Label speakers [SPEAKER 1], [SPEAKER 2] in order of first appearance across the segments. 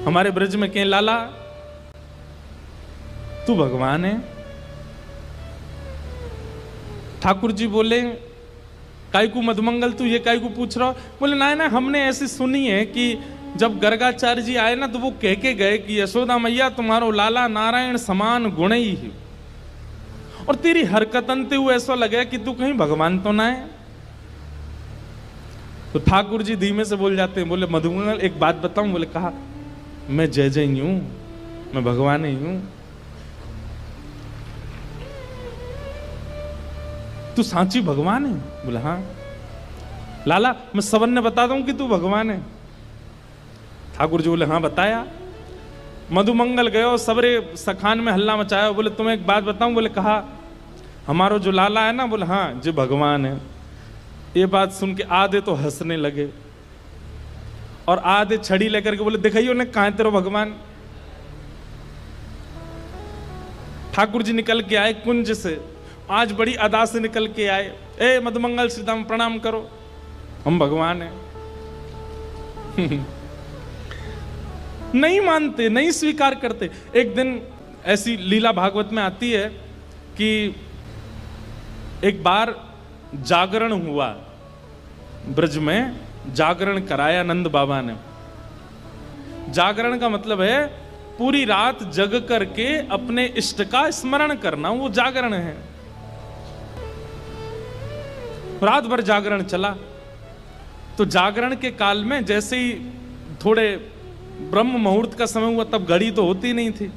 [SPEAKER 1] हमारे ब्रज में कहें लाला तू भगवान है। ठाकुर जी बोले काय को मधुमंगल तू ये काय को पूछ रहा हो? बोले ना ना, हमने ऐसी सुनी है कि जब गर्गाचार्य जी आए ना तो वो कह के गए कि यशोदा मैया तुम्हारो लाला नारायण समान गुण ही है, और तेरी हरकतन ते हुए ऐसा लगे कि तू कहीं भगवान तो ना है। तो ठाकुर जी धीमे से बोल जाते हैं, बोले मधुमंगल एक बात बताऊं? बोले कहा, मैं जय जय ही हूं, मैं भगवान ही हूं। तू सांची भगवान है? बोले हाँ। लाला मैं सबन ने बता दूं कि तू भगवान है? ठाकुर जी बोले हाँ बताया। मधुमंगल गए और सबरे सखान में हल्ला मचाया। बोले तुम्हें एक बात बताऊं? बोले कहा, हमारो जो लाला है ना, बोले हाँ जी भगवान है। ये बात सुन के आधे तो हंसने लगे और आधे छड़ी लेकर के बोले दिखाइयो ने कहां तेरो भगवान। ठाकुर जी निकल के आए कुंज से, आज बड़ी अदा से निकल के आए। ए मधुमंगल सीताराम प्रणाम करो, हम भगवान हैं। नहीं मानते, नहीं स्वीकार करते। एक दिन ऐसी लीला भागवत में आती है कि एक बार जागरण हुआ, ब्रज में जागरण कराया नंद बाबा ने। जागरण का मतलब है पूरी रात जग करके अपने इष्ट का स्मरण करना, वो जागरण है। रात भर जागरण चला। तो जागरण के काल में जैसे ही थोड़े ब्रह्म मुहूर्त का समय हुआ, तब घड़ी तो होती नहीं थी,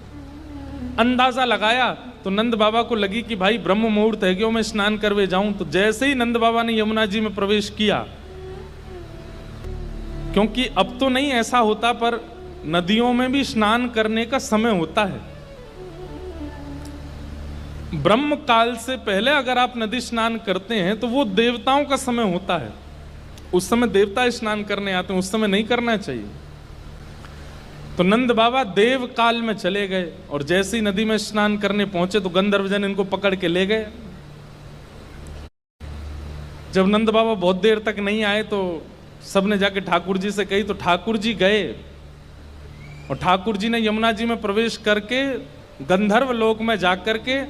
[SPEAKER 1] अंदाजा लगाया तो नंद बाबा को लगी कि भाई ब्रह्म मुहूर्त है, क्यों मैं स्नान करवे जाऊं। तो जैसे ही नंद बाबा ने यमुना जी में प्रवेश किया, क्योंकि अब तो नहीं ऐसा होता पर नदियों में भी स्नान करने का समय होता है। ब्रह्म काल से पहले अगर आप नदी स्नान करते हैं तो वो देवताओं का समय होता है, उस समय देवता स्नान करने आते हैं, उस समय नहीं करना चाहिए। तो नंद बाबा देव काल में चले गए और जैसे ही नदी में स्नान करने पहुंचे तो गंधर्वजन इनको पकड़ के ले गए। जब नंद बाबा बहुत देर तक नहीं आए तो सबने जाके ठाकुर जी से कही। तो ठाकुर जी गए और ठाकुर जी ने यमुना जी में प्रवेश करके गंधर्व लोक में जाकर के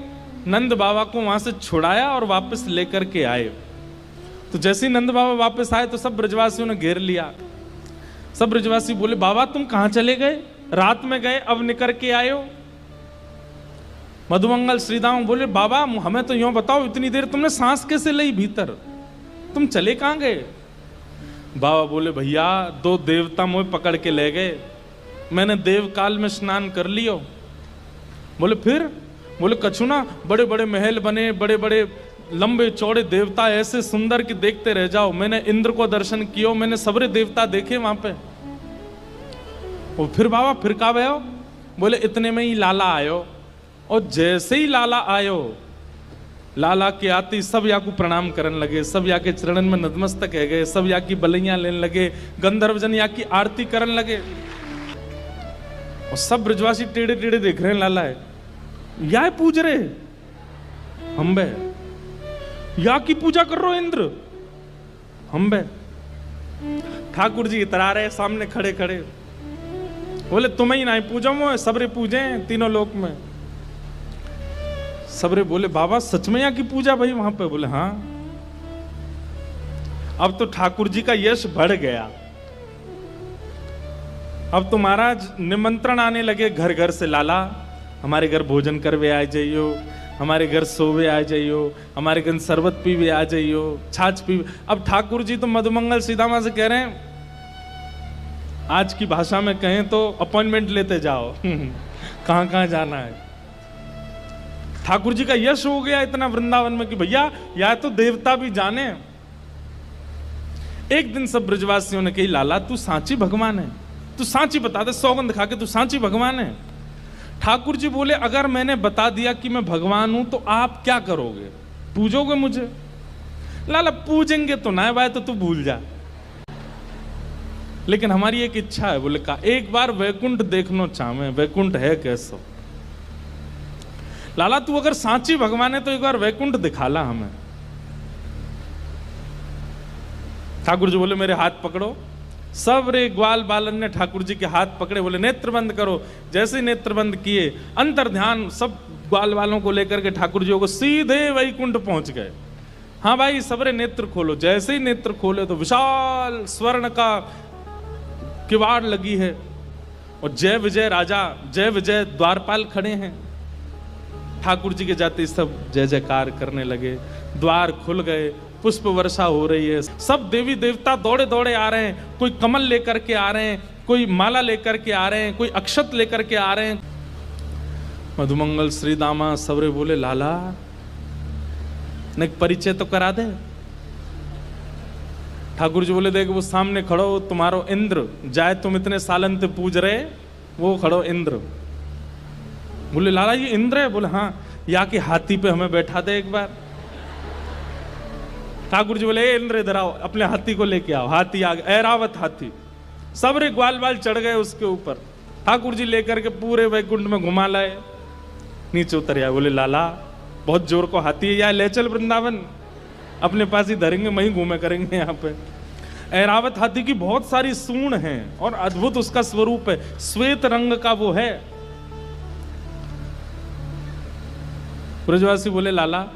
[SPEAKER 1] नंद बाबा को वहां से छुड़ाया और वापस लेकर के आए। तो जैसे ही नंद बाबा वापस आए तो सब ब्रजवासियों ने घेर लिया। सब ब्रजवासी बोले बाबा तुम कहां चले गए, रात में गए अब निकल के आए हो। मधुमंगल श्रीदाम बोले बाबा हमें तो यूं बताओ, इतनी देर तुमने सांस कैसे ली भीतर, तुम चले कहां गए? बाबा बोले भैया दो देवता मुझे पकड़ के ले गए, मैंने देव काल में स्नान कर लियो। बोले फिर? बोले कछु ना, बड़े बड़े महल बने, बड़े बड़े लंबे चौड़े देवता ऐसे सुंदर कि देखते रह जाओ। मैंने इंद्र को दर्शन किया, मैंने सबरे देवता देखे वहां पे। और फिर बाबा फिर का भयो? बोले इतने में ही लाला आयो, और जैसे ही लाला आयो, लाला के आते सब या को प्रणाम करने लगे, सब या के चरणन में नतमस्तक है गए, सब या की बलैया लेने लगे, गंधर्वजन या की आरती करने लगे। और सब ब्रजवासी टेढ़े टेढ़े देख रहे हैं, लाला है या पूज रहे हम बे, या की पूजा कर रहे हो इंद्र हम बे। ठाकुर जी इतरा रहे सामने खड़े खड़े, बोले तुम्हें ही नहीं पूजा मो, सबरे पूजे तीनों लोक में। सबरे बोले बाबा सच में यहाँ की पूजा भाई वहां पे? बोले हाँ। अब तो ठाकुर जी का यश बढ़ गया। अब तो महाराज निमंत्रण आने लगे घर घर से, लाला हमारे घर भोजन करवे आ जाइयो, हमारे घर सोवे आ जाइयो, हमारे घर शरबत पीवे आ जाइयो, छाछ पीवे। अब ठाकुर जी तो मधुमंगल सीतामा से कह रहे हैं, आज की भाषा में कहें तो अपॉइंटमेंट लेते जाओ कहां कहां जाना है। ठाकुर जी का यश हो गया इतना वृंदावन में कि भैया या तो देवता भी जाने। एक दिन सब ब्रजवासियों ने कही लाला तू सांची भगवान है, तू सांची बता दे, सौगंध खा के तू सांची भगवान है। ठाकुर जी बोले अगर मैंने बता दिया कि मैं भगवान हूं तो आप क्या करोगे, पूजोगे मुझे? लाला पूजेंगे तो ना भाई, तो तू भूल जा, लेकिन हमारी एक इच्छा है। बोले का एक बार वैकुंठ देखना चाहे, वैकुंठ है कैसो? लाला तू अगर सांची भगवान है तो एक बार वैकुंठ दिखाला हमें। ठाकुर जी बोले मेरे हाथ पकड़ो, सब रे ग्वाल बालन ने ठाकुर जी के हाथ पकड़े, बोले नेत्र बंद करो। जैसे नेत्र बंद किए, अंतर ध्यान सब ग्वाल वालों को लेकर के ठाकुर जी को सीधे वैकुंठ पहुंच गए। हाँ भाई सबरे नेत्र खोलो। जैसे ही नेत्र खोले तो विशाल स्वर्ण का किवाड़ लगी है और जय विजय राजा, जय विजय द्वारपाल खड़े हैं। ठाकुर जी के जाते सब जय जयकार करने लगे, द्वार खुल गए, पुष्प वर्षा हो रही है, सब देवी देवता दौड़े दौड़े आ रहे हैं। कोई कमल लेकर के आ रहे हैं, कोई माला लेकर के आ रहे हैं, कोई अक्षत लेकर के आ रहे हैं। मधुमंगल श्री दामा सबरे बोले लाला ने परिचय तो करा दे। ठाकुर जी बोले देख वो सामने खड़ो तुम्हारो इंद्र, जाए तुम इतने सालन से पूज रहे, वो खड़ो इंद्र। बोले लाला ये इंद्र है? बोले हाँ। या कि हाथी पे हमें बैठा दे एक बार। ठाकुर जी बोले इंद्र इधर आओ, अपने हाथी को लेके आओ। हाथी आ गया, ऐरावत हाथी, सबरे ग्वाल बाल चढ़ गए उसके ऊपर। ठाकुर जी लेकर के पूरे वैकुंठ में घुमा लाए, नीचे उतर आए। बोले लाला बहुत जोर को हाथी है, या ले चल वृंदावन, अपने पास ही धरेंगे, वहीं घूमे करेंगे। यहाँ पे ऐरावत हाथी की बहुत सारी सूंड हैं और अद्भुत उसका स्वरूप है, श्वेत रंग का वो है। ब्रजवासी बोले लाला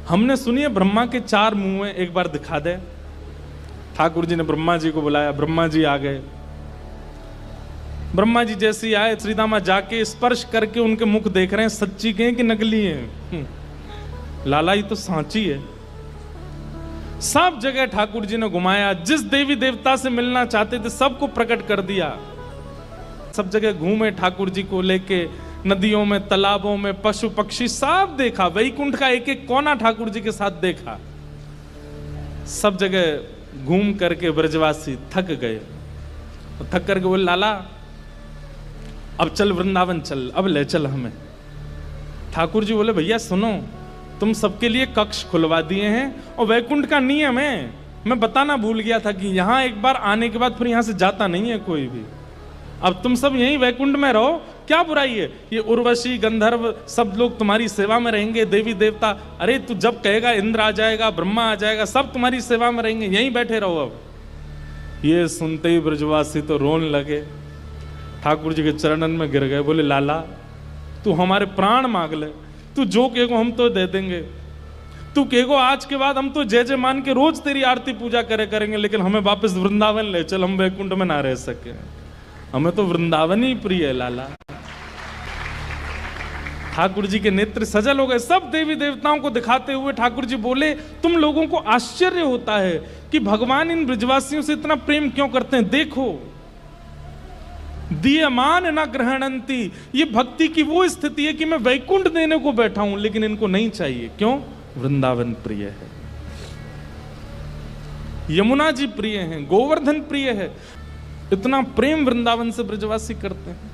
[SPEAKER 1] हमने सुनी है ब्रह्मा के 4 मुंह हैं, एक बार दिखा दे। ठाकुर जी ने ब्रह्मा जी को बुलाया, ब्रह्मा जी आ गए। ब्रह्मा जी जैसे आए, श्रीदामा जाके स्पर्श करके उनके मुख देख रहे हैं, सच्ची के हैं कि नकली हैं। लाला ये तो सांची है। सब जगह ठाकुर जी ने घुमाया, जिस देवी देवता से मिलना चाहते थे सबको प्रकट कर दिया। सब जगह घूमे ठाकुर जी को लेके, नदियों में, तालाबों में, पशु पक्षी सब देखा। वैकुंठ का एक एक कोना ठाकुर जी के साथ देखा। सब जगह घूम करके ब्रजवासी थक गए। थक करके बोले लाला अब चल वृंदावन चल, अब ले चल हमें। ठाकुर जी बोले भैया सुनो, तुम सबके लिए कक्ष खुलवा दिए हैं और वैकुंठ का नियम है, मैं बताना भूल गया था कि यहां एक बार आने के बाद फिर यहां से जाता नहीं है कोई भी। अब तुम सब यहीं वैकुंठ में रहो, क्या बुराई है? ये उर्वशी गंधर्व सब लोग तुम्हारी सेवा में रहेंगे, देवी देवता। अरे तू जब कहेगा इंद्र आ जाएगा, ब्रह्मा आ जाएगा, सब तुम्हारी सेवा में रहेंगे, यहीं बैठे रहो। अब ये सुनते ही ब्रजवासी तो रोने लगे, ठाकुर जी के चरणन में गिर गए। बोले लाला तू हमारे प्राण मांग ले, तू जो कहेगो हम तो दे देंगे। तू कहेगो आज के बाद हम तो जय जय मान के रोज तेरी आरती पूजा करेंगे, लेकिन हमें वापस वृंदावन ले चल, हम वैकुंठ में ना रह सके। हमें तो वृंदावन ही प्रिय है लाला। ठाकुर जी के नेत्र सजल हो गए। सब देवी देवताओं को दिखाते हुए ठाकुर जी बोले तुम लोगों को आश्चर्य होता है कि भगवान इन ब्रजवासियों से इतना प्रेम क्यों करते हैं। देखो दीयमान न ग्रहणंती, ये भक्ति की वो स्थिति है कि मैं वैकुंठ देने को बैठा हूं लेकिन इनको नहीं चाहिए। क्यों? वृंदावन प्रिय है, यमुना जी प्रिय हैं, गोवर्धन प्रिय है। इतना प्रेम वृंदावन से ब्रजवासी करते हैं।